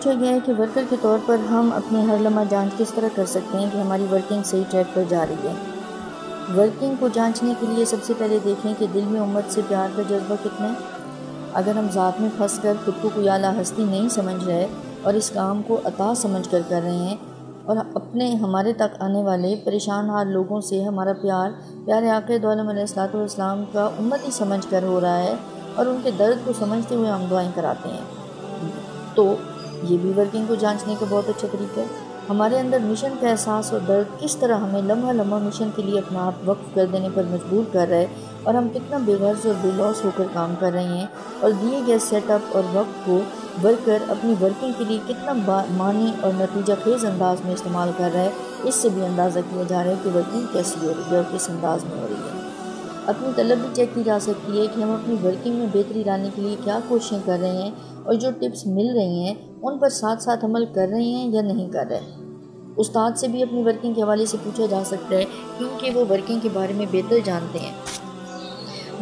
پوچھا گیا ہے کہ ورکر کے طور پر ہم اپنی ہر لمحہ جانچ کس طرح کر سکتے ہیں کہ ہماری ورکنگ صحیح ٹریک پر جا رہی ہے۔ ورکنگ کو جانچنے کے لیے سب سے پہلے دیکھیں کہ دل میں امت سے پیار کا جذبہ کتنا ہے۔ اگر ہم ذات میں پھنس کر خود کو کوئی اعلیٰ ہستی نہیں سمجھ رہے اور اس کام کو عطا سمجھ کر رہے ہیں اور اپنے ہمارے تک آنے والے پریشان حال لوگوں سے ہمارا پیارے آقا دو عالم علیہ الصلوۃ والسلام کا امتی سمجھ کر ہو رہا ہے اور ان کے درد کو سمجھتے ہوئے ہم دعائیں کراتے ہیں، تو یہ بھی ورکنگ کو جانچنے کا بہت اچھا طریقہ ہے۔ ہمارے اندر مشن کا احساس اور درد کس طرح ہمیں لمحہ لمحہ مشن کے لیے اپنا آپ وقف کر دینے پر مجبور کر رہا ہے اور ہم کتنا بے غرض اور بے لوث ہو کر کام کر رہے ہیں اور دیے گئے سیٹ اپ اور وقت کو ورکر اپنی ورکنگ کے لیے کتنا معنی اور نتیجہ خیز انداز میں استعمال کر رہا ہے، اس سے بھی اندازہ کیا جا رہا ہے کہ ورکنگ کیسی ہو رہی ہے اور کس انداز میں ہو رہی ہے۔ اپنی طلب بھی چیک کی جا سکتی ہے کہ ہم اپنی ورکنگ میں بہتری لانے کے لیے کیا کوششیں کر رہے ہیں اور جو ٹپس مل رہی ہیں ان پر ساتھ ساتھ عمل کر رہے ہیں یا نہیں کر رہے۔ استاد سے بھی اپنی ورکنگ کے حوالے سے پوچھا جا سکتا ہے کیونکہ وہ ورکنگ کے بارے میں بہتر جانتے ہیں۔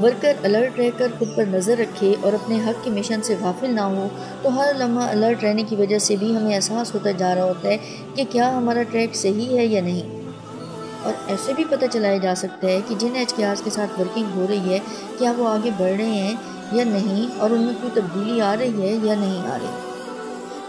ورکر الرٹ رہ کر خود پر نظر رکھے اور اپنے حق کے مشن سے غافل نہ ہو تو ہر لمحہ الرٹ رہنے کی وجہ سے بھی ہمیں احساس ہوتا جا رہا ہوتا ہے کہ کیا ہمارا ٹریک صحیح ہے یا نہیں، اور ایسے بھی پتہ چلایا جا سکتا ہے کہ جن HKRs کے ساتھ ورکنگ ہو رہی ہے کیا وہ آگے بڑھ رہے ہیں یا نہیں اور ان میں کوئی تبدیلی آ رہی ہے یا نہیں آ رہی۔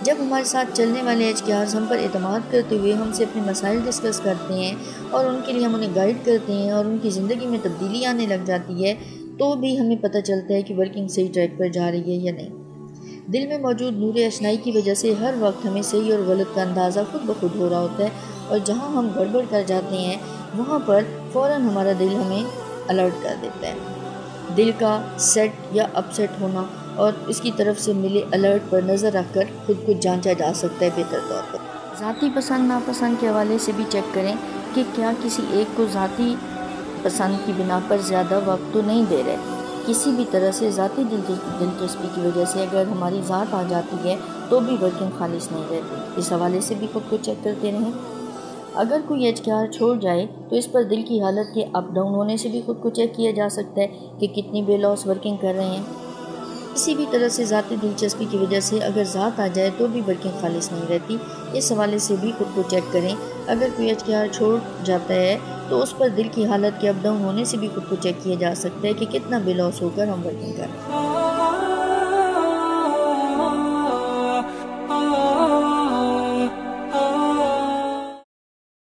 جب ہمارے ساتھ چلنے والے HKRs ہم پر اعتماد کرتے ہوئے ہم سے اپنے مسائل ڈسکس کرتے ہیں اور ان کے لیے ہم انہیں گائیڈ کرتے ہیں اور ان کی زندگی میں تبدیلی آنے لگ جاتی ہے تو بھی ہمیں پتہ چلتا ہے کہ ورکنگ صحیح ٹریک پر جا رہی ہے یا نہیں۔ دل میں موجود نور اشنائی کی وجہ سے ہر وقت ہمیں صحیح اور غلط کا اندازہ خود بخود ہو رہا ہوتا ہے اور جہاں ہم گڑبڑ کر جاتے ہیں وہاں پر فوراً ہمارا دل ہمیں الرٹ کر دیتا ہے۔ دل کا سیٹ یا اپ سیٹ ہونا اور اس کی طرف سے ملے الرٹ پر نظر رکھ کر خود کو جانچا جا سکتا ہے بہتر طور پر۔ ذاتی پسند ناپسند کے حوالے سے بھی چیک کریں کہ کیا کسی ایک کو ذاتی پسند کی بنا پر زیادہ وقت تو نہیں دے رہے۔ کسی بھی طرح سے ذاتی دلچسپی کی وجہ سے اگر ہماری ذات آ جاتی ہے تو بھی ورکنگ خالص نہیں رہتی، اس حوالے سے بھی خود کو چیک کرتے رہیں۔ اگر کوئی HKR چھوڑ جائے تو اس پر دل کی حالت کے اپ ڈاؤن ہونے سے بھی خود کو چیک کیا جا سکتا ہے کہ کتنی بے لوث ورکنگ کر رہے ہیں۔ کسی بھی طرح سے ذاتی دلچسپی کی وجہ سے اگر ذات آ جائے تو بھی ورکنگ خالص نہیں رہتی، اس حوالے سے بھی خود کو چیک کریں۔ اگر کوئی HKR چھوڑ جاتا ہے تو اس پر دل کی حالت کے اپ ڈاؤن ہونے سے بھی خود کو چیک کیا جا سکتا ہے کہ کتنا بے لوث ہو کر ہم ورکنگ کر رہے ہیں۔